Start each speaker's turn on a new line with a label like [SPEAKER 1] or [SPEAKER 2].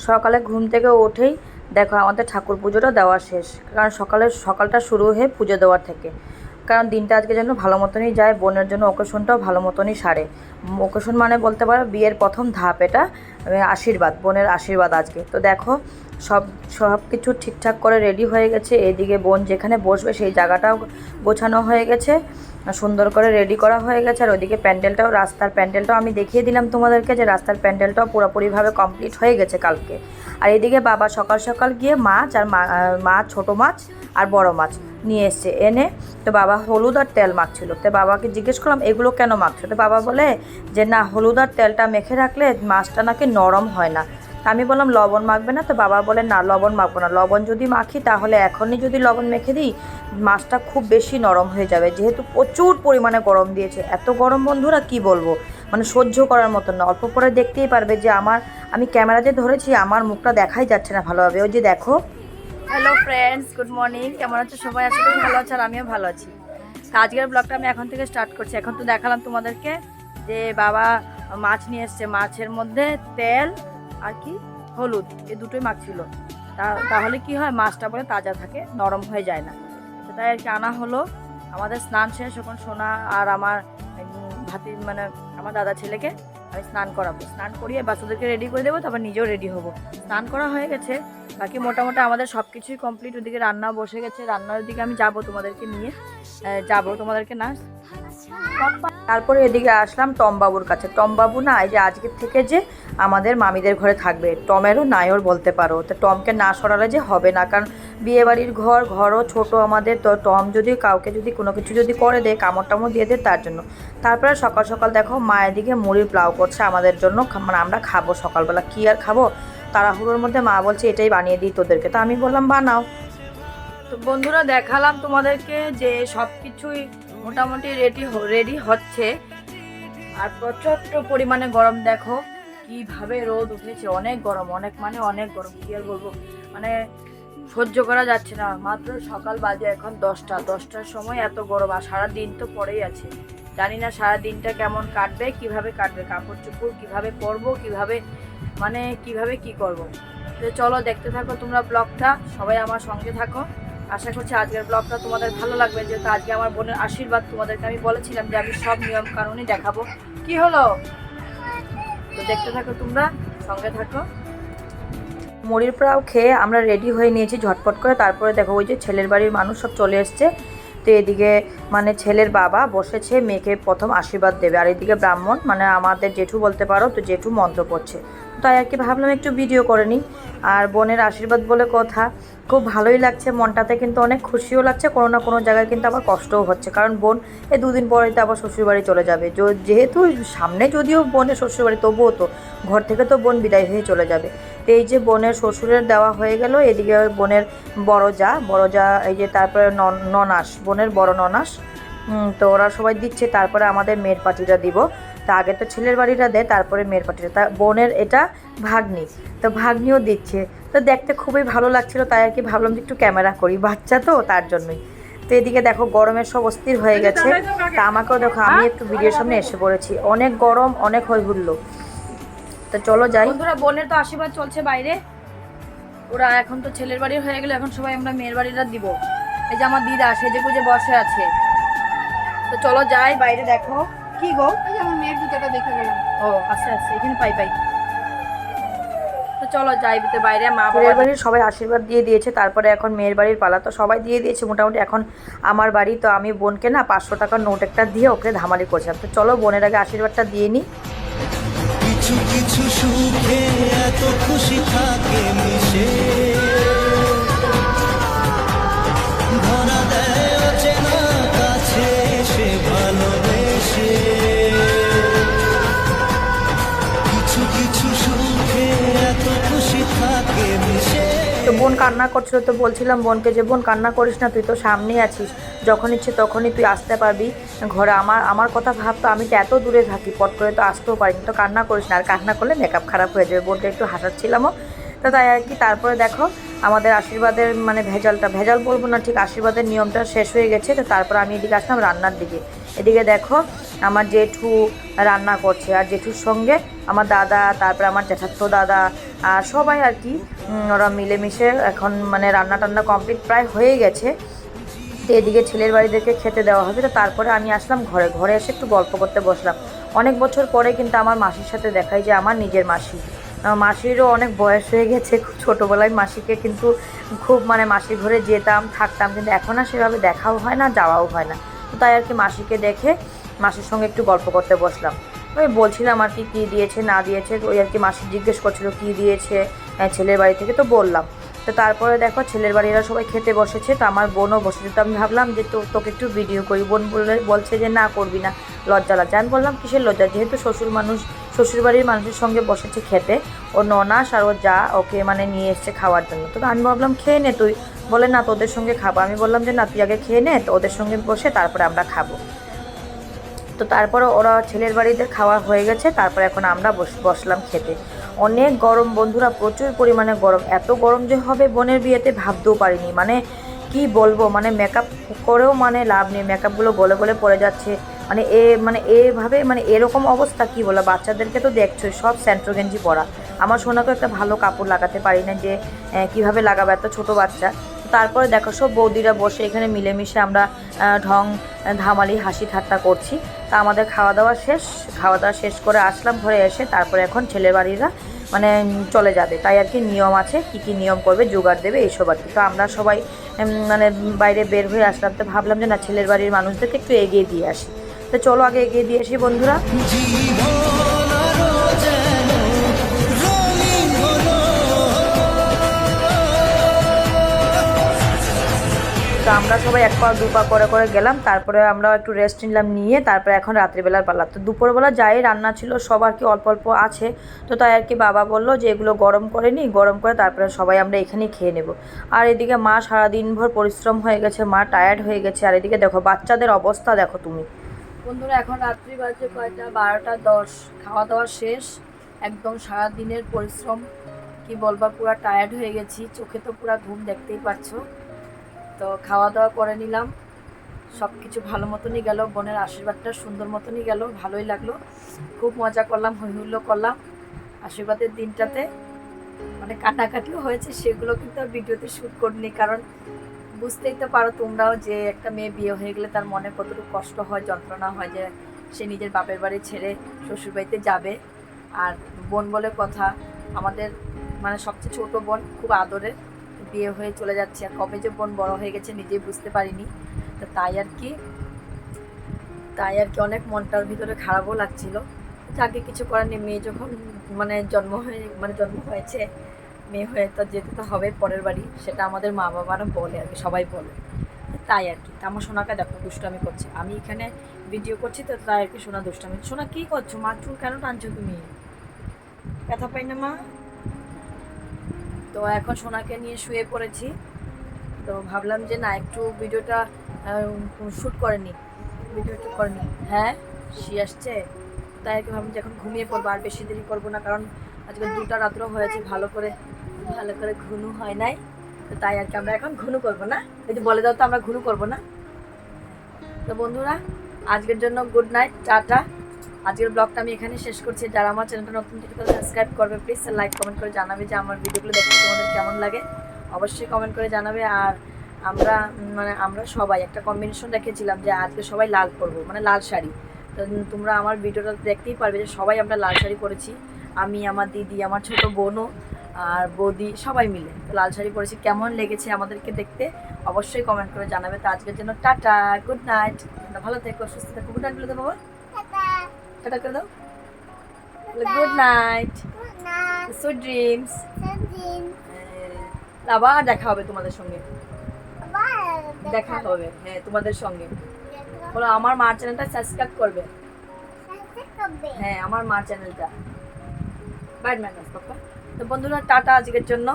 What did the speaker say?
[SPEAKER 1] সকালে ঘুম থেকে উঠেই দেখো আমাদের ঠাকুর পুজোটা দেওয়া শেষ, কারণ সকালটা শুরু হয়ে পুজো দেওয়ার থেকে, কারণ দিনটা আজকে যেন ভালো মতনই যায়। বোনের জন্য ওকেশনটাও ভালো মতনই সারে। ওকেশন মানে বলতে পারো বিয়ের প্রথম ধাপ, এটা আশীর্বাদ, বোনের আশীর্বাদ আজকে। তো দেখো সব কিছু ঠিকঠাক করে রেডি হয়ে গেছে। এদিকে বোন যেখানে বসবে সেই জায়গাটাও গোছানো হয়ে গেছে, সুন্দর করে রেডি করা হয়ে গেছে। আর ওইদিকে প্যান্ডেলটাও, রাস্তার প্যান্ডেলটাও আমি দেখিয়ে দিলাম তোমাদেরকে যে রাস্তার প্যান্ডেলটাও পুরোপুরিভাবে কমপ্লিট হয়ে গেছে কালকে। আর এদিকে বাবা সকাল সকাল গিয়ে মাছ আর মাছ, ছোটো মাছ আর বড় মাছ নিয়ে এসছে, এনে তো বাবা হলুদ আর তেল মাখছিল। তো বাবাকে জিজ্ঞেস করলাম এগুলো কেন মাখছো? তো বাবা বলে যে না, হলুদ আর তেলটা মেখে রাখলে মাছটা নাকি নরম হয় না। আমি বললাম লবণ মাখবে না? তো বাবা বলে না, লবণ মাখবো না। লবণ যদি মাখি তাহলে এখনই যদি লবণ মেখে দিই মাছটা খুব বেশি নরম হয়ে যাবে, যেহেতু প্রচুর পরিমাণে গরম দিয়েছে। এত গরম বন্ধুরা কি বলবো, মানে সহ্য করার মতন না। অল্প পরে দেখতেই পারবে যে আমি ক্যামেরাতে ধরেছি, আমার মুখটা দেখাই যাচ্ছে না ভালোভাবে। ওই যে দেখো। Hello friends, good morning. কেমন আছো সবাই? আশা করি ভালো আছো, আর আমিও ভালো আছি। তো আজকের ব্লগটা আমি এখন থেকে স্টার্ট করছি। এখন তো দেখালাম তোমাদেরকে যে বাবা মাছ নিয়ে এসছে, মাছের মধ্যে তেল আর কি হলুদ, এই দুটোই মাখছিল। তাহলে কি হয়, মাছটা বলে তাজা থাকে, নরম হয়ে যায় না। তো তাই আর কি আনা হলো। আমাদের স্নান শেষ, এখন সোনা আর আমার ভাতি মানে আমার দাদা ছেলেকে আমি স্নান করাবো। স্নান করিয়ে বাচ্চাদেরকে রেডি করে দেবো, তারপর নিজেও রেডি হবো। স্নান করা হয়ে গেছে, বাকি মোটামুটি আমাদের সব কিছুই কমপ্লিট। ওদিকে রান্নাও বসে গেছে, রান্নার দিকে আমি যাবো, তোমাদেরকে নিয়ে যাবো, তোমাদেরকে না। তারপরে এদিকে আসলাম টমবাবুর কাছে। টমবাবু না, এই যে আজকের থেকে যে আমাদের মামিদের ঘরে থাকবে, টমেরও নায়র বলতে পারো। তো টমকে না সরালে যে হবে না, কারণ বিয়েবাড়ির ঘরও ছোট আমাদের। তো টম যদি কাউকে যদি কোনো কিছু যদি করে দেয়, কামড় টামড় দিয়ে দেয়, তার জন্য। তারপরে সকাল সকাল দেখো মায়ের দিকে মুড়ির পোলাও করছে আমাদের জন্য, মানে আমরা খাবো সকালবেলা। কী আর খাবো, তাড়াহুড়োর মধ্যে মা বলছে এটাই বানিয়ে দিই তোদেরকে। তো আমি বললাম বানাও। তো বন্ধুরা দেখালাম তোমাদেরকে যে সব কিছুই মোটামুটি রেডি হচ্ছে। আর প্রচণ্ড পরিমাণে গরম, দেখো কিভাবে রোদ উঠেছে। অনেক গরম, অনেক গরম, কি আর বলবো, মানে সহ্য করা যাচ্ছে না। মাত্র সকাল বাজে এখন 10টার সময় এত গরম, আর সারা দিন তো পড়েই আছে। জানি না সারা দিনটা কেমন কাটবে, কিভাবে কাটবে, কাপড় চোপড় কিভাবে পরবো, কিভাবে কি করব। তো চলো দেখতে থাকো তোমরা ব্লগটা, সবাই আমার সঙ্গে থাকো। আশা করছি আজকের ব্লগটা তোমাদের ভালো লাগবে, যেহেতু আজকে আমার বোনের আশীর্বাদ। তোমাদেরকে আমি বলেছিলাম যে আমি সব নিয়ম কানুনই দেখাবো। কি হলো, তো দেখতে থাকো তোমরা, সঙ্গে থাকো। মুড়ির পোলাও খেয়ে আমরা রেডি হয়ে নিয়েছি ঝটপট করে। তারপরে দেখো ওই যে ছেলের বাড়ির মানুষ সব চলে এসছে। তো এদিকে মানে ছেলের বাবা বসেছে, মেয়েকে প্রথম আশীর্বাদ দেবে। আর এদিকে ব্রাহ্মণ মানে আমাদের জেঠু বলতে পারো, তো জেঠু মন্ত্র পড়ছে। তাই আর কি ভাবলাম একটু ভিডিও করে নিই। আর বোনের আশীর্বাদ বলে কথা, খুব ভালোই লাগছে মনটাতে, কিন্তু অনেক খুশিও লাগছে। কোনো না কোনো জায়গায় কিন্তু আবার কষ্টও হচ্ছে, কারণ বোন এই দুদিন পরেই তো আবার শ্বশুরবাড়ি চলে যাবে। যেহেতু সামনে যদিও বোনের শ্বশুরবাড়ি, তবুও তো ঘর থেকে তো বোন বিদায় হয়ে চলে যাবে। তো এই যে বোনের শ্বশুরের দেওয়া হয়ে গেল, এদিকে বোনের বড় যা এই যে, তারপরে ননাস, বোনের বড় ননাস, তো ওরা সবাই দিচ্ছে। তারপরে আমাদের মেয়ের পার্টিটা দিব। তা আগে তো ছেলের বাড়িটা দেয়, তারপরে মেয়ের পার্টিটা। তা বোনের এটা ভাগ্নি, তো ভাগ্নিও দিচ্ছে। তো দেখতে খুবই ভালো লাগছিল, তাই আর কি ভাবলাম যে একটু ক্যামেরা করি, বাচ্চা তো তার জন্যই। তো এদিকে দেখো গরমের সব অস্থির হয়ে গেছে। তা আমাকেও দেখো, আমি একটু ভিডিওর সামনে এসে পড়েছি। অনেক গরম, অনেক হই হুল্লো। তো চলো যাই। বন্ধুরা বোনের তো আশীর্বাদ চলছে বাইরে, ওরা এখন তো ছেলের বাড়ির হয়ে গেলে, এখন সবাই আমরা মেয়ের বাড়িটা দিব। এই যে আমার দিদা সেজে গুজে বসে আছে। তো চলো যাই বাইরে। দেখো কি গো, এই যে আমার মেয়ের দিদাটা দেখে গেলাম। ও আচ্ছা, এখানে পাই। তো চলো যাই বাইরে। মা বাবার বাড়ির সবাই আশীর্বাদ দিয়ে দিয়েছে, তারপরে এখন মেয়ের বাড়ির পালা। তো সবাই দিয়ে দিয়েছে মোটামুটি। এখন আমার বাড়ি। তো আমি বোনকে না 500 টাকার নোট একটা দিয়ে ওকে ধামালি করছিলাম। তো চলো বোনের আগে আশীর্বাদটা দিয়ে নিই। কিছু কিছু সুখে এত খুশি থাকে মিশে, ধরা দেয় অচেনা কাছে সে ভালোবেসে। কিছু কিছু সুখে এত খুশি থাকে মিশে। তো বোন কান্না করছিল, তো বলছিলাম বোনকে যে বোন কান্না করিস না, তুই তো সামনেই আছিস, যখন ইচ্ছে তখনই তুই আসতে পারবি ঘরে। আমার কথা ভাবতো, আমি তো এত দূরে থাকি, পট করে তো আসতেও পারিনি। তো কান্না করিস না, আর কান্না করলে মেকআপ খারাপ হয়ে যাবে। বোনকে একটু হাসাচ্ছিলামও। তো তাই আর কি। তারপরে দেখো আমাদের আশীর্বাদের মানে ভেজাল বলবো না, ঠিক আশীর্বাদের নিয়মটা শেষ হয়ে গেছে। তো তারপর আমি এদিকে আসলাম রান্নার দিকে। এদিকে দেখো আমার জেঠু রান্না করছে, আর জেঠুর সঙ্গে আমার দাদা, তারপরে আমার জ্যাঠাতো দাদা, আর সবাই আর কি ওরা মিলেমিশে এখন মানে রান্না টান্না কমপ্লিট প্রায় হয়ে গেছে। তো এদিকে ছেলের বাড়িদেরকে খেতে দেওয়া হবে। তো তারপরে আমি আসলাম ঘরে এসে একটু গল্প করতে বসলাম। অনেক বছর পরে কিন্তু আমার মাসির সাথে দেখাই, যে আমার নিজের মাসি। মাসিরও অনেক বয়স হয়ে গেছে। খুব ছোটোবেলায় মাসিকে কিন্তু খুব মানে মাসির ঘরে যেতাম, থাকতাম, কিন্তু এখন আর সেভাবে দেখাও হয় না, যাওয়াও হয় না। তো তাই আর কি মাসিকে দেখে মাসির সঙ্গে একটু গল্প করতে বসলাম। ওই বলছিলাম আর কি কী দিয়েছে না দিয়েছে, ওই আর কি মাসি জিজ্ঞেস করছিল কী দিয়েছে ছেলের বাড়ি থেকে, তো বললাম। তো তারপরে দেখো ছেলের বাড়িরা সবাই খেতে বসেছে, তো আমার বোনও বসেছে। তো আমি ভাবলাম যে তোকে একটু ভিডিও করি। বোন বলছে যে না করবি না, লজ্জা লাগছে। আমি বললাম কিসের লজ্জা, যেহেতু শ্বশুর বাড়ির মানুষের সঙ্গে বসেছে খেতে, ও ননাস আর ও যা ওকে মানে নিয়ে এসছে খাওয়ার জন্য। তো আমি ভাবলাম খেয়ে নে তুই। বলে না তোদের সঙ্গে খাবো। আমি বললাম যে না তুই আগে খেয়ে নে, তো ওদের সঙ্গে বসে তারপরে আমরা খাবো। তো তারপরে ওরা ছেলের বাড়িতে খাওয়া হয়ে গেছে, তারপরে এখন আমরা বসলাম খেতে। অনেক গরম বন্ধুরা, প্রচুর পরিমাণে গরম। এত গরম যে হবে বোনের বিয়েতে ভাবতেও পারিনি। মানে কি বলবো, মানে মেকআপ করেও মানে লাভ নেই, মেকআপগুলো গলে গলে পড়ে যাচ্ছে। মানে এভাবে মানে এরকম অবস্থা, কি বলো, বাচ্চাদেরকে তো দেখছোই সব স্যান্ট্রো গেঞ্জি পরা। আমার সোনাকেও একটা ভালো কাপড় লাগাতে পারি না, যে কিভাবে লাগাবো, এত ছোটো বাচ্চা। তারপরে দেখো সব বৌদিরা বসে এখানে মিলেমিশে আমরা ঢং ধামালি হাসি ঠাট্টা করছি। তা আমাদের খাওয়া দাওয়া শেষ করে আসলাম ঘরে এসে। তারপরে এখন ছেলের বাড়িরা মানে চলে যাবে, তাই আর কি নিয়ম আছে, কি কি নিয়ম করবে, জোগাড় দেবে, এইসব আর কি। তো আমরা সবাই মানে বাইরে বের হয়ে আসলাম। তো ভাবলাম যে না, ছেলের বাড়ির মানুষদেরকে একটু এগিয়ে দিয়ে আসি। তো চলো আগে এগিয়ে দিয়ে আসি বন্ধুরা। তো আমরা সবাই এক পা দু পা করে গেলাম। তারপরে আমরা একটু রেস্ট নিলাম, নিয়ে তারপরে এখন রাত্রিবেলার পালা। তো দুপুরবেলা যাই রান্না ছিল সব আর কি অল্প অল্প আছে। তো তাই আর কি বাবা বললো যে এগুলো গরম করে নিই, গরম করে তারপরে সবাই আমরা এখানেই খেয়ে নেব। আর এদিকে মা সারাদিন ভর পরিশ্রম হয়ে গেছে, মা টায়ার্ড হয়ে গেছে। আর এদিকে দেখো বাচ্চাদের অবস্থা দেখো তুমি বন্ধুরা। এখন রাত্রি বাজে কয়টা, 12টা 10। খাওয়া দাওয়া শেষ, একদম সারাদিনের পরিশ্রম কি বলবা, পুরো টায়ার্ড হয়ে গেছি। চোখে তো পুরো ঘুম, দেখতেই পাচ্ছ। তো খাওয়া দাওয়া করে নিলাম, সব কিছু ভালো মতনই গেল। বোনের আশীর্বাদটা সুন্দর মতনই গেল, ভালোই লাগলো। খুব মজা করলাম, হই হুল্লো করলাম আশীর্বাদের দিনটাতে। মানে কাটাকাটিও হয়েছে, সেগুলো কিন্তু আর ভিডিওতে শ্যুট করিনি, কারণ বুঝতেই তো পারো তোমরাও যে একটা মেয়ে বিয়ে হয়ে গেলে তার মনে কতটুকু কষ্ট হয়, যন্ত্রণা হয়, যে সে নিজের বাপের বাড়ি ছেড়ে শ্বশুরবাড়িতে যাবে। আর বোন বলে কথা, আমাদের মানে সবচেয়ে ছোট বোন, খুব আদরের, বিয়ে হয়ে চলে যাচ্ছে। আর কবে যে বোন বড় হয়ে গেছে নিজেই বুঝতে পারিনি। তো তাই আর কি অনেক মনটার ভিতরে খারাপও লাগছিল। আগে কিছু করার নেই, মেয়ে যখন জন্ম হয়েছে, মেয়ে হয়ে তো যেতে তো হবে পরের বাড়ি, সেটা আমাদের মা বাবারা বলে আর কি, সবাই বলে। তাই আর কি। আমার সোনাকে দেখো দুষ্টামি করছে, আমি এখানে ভিডিও করছি, তো তাই আর কি সোনা দুষ্টামি। সোনা কী করছো, মা চুল কেন টানছো তুমি? ব্যথা পাই না মা? তো এখন সোনাকে নিয়ে শুয়ে পড়েছি। তো ভাবলাম যে না, একটু ভিডিওটা শ্যুট করেনি, হ্যাঁ সে আসছে। তাই আর কি ভাবলাম যে এখন ঘুমিয়ে পড়বো, আর বেশি দেরি করবো না, কারণ আজকে 2টা রাত্র হয়েছে, ভালো করে ঘুনু হয় নাই। তো তাই আর কি আমরা এখন ঘুনু করবো না, এই যে বলে দাও তো আমরা ঘুনু করবো না। তো বন্ধুরা, আজকের জন্য গুড নাইট, টাটা। আজকের ব্লগটা আমি এখানে শেষ করছি। যারা আমার চ্যানেলটা নতুন থেকে তারা সাবস্ক্রাইব করবে প্লিজ, লাইক কমেন্ট করে জানাবে যে আমার ভিডিওগুলো দেখতে তোমাদের কেমন লাগে, অবশ্যই কমেন্ট করে জানাবে। আর আমরা সবাই একটা কম্বিনেশন রেখেছিলাম যে আজকে সবাই লাল পরবো, মানে লাল শাড়ি। তো তোমরা আমার ভিডিওটা দেখতেই পারবে যে সবাই আমরা লাল শাড়ি পরেছি। আমি, আমার দিদি, আমার ছোট বোনও আর বৌদি সবাই মিলে তো লাল শাড়ি পরেছি। কেমন লেগেছে আমাদেরকে দেখতে অবশ্যই কমেন্ট করে জানাবে। তো আজকের জন্য টাটা, গুড নাইট, ভালো থেকো, সুস্থ থেকো। গুড নাইট বলে দেবো বাবা, টাটা করে দাও। Good night, sweet dreams. আবার দেখা হবে তোমাদের সঙ্গে, হ্যাঁ তোমাদের সঙ্গে। বলো আমার মার চ্যানেলটা সাবস্ক্রাইব করবে, হ্যাঁ আমার মার চ্যানেলটা। বাই বাই পাপা। তো বন্ধুরা টাটা আজকের জন্য।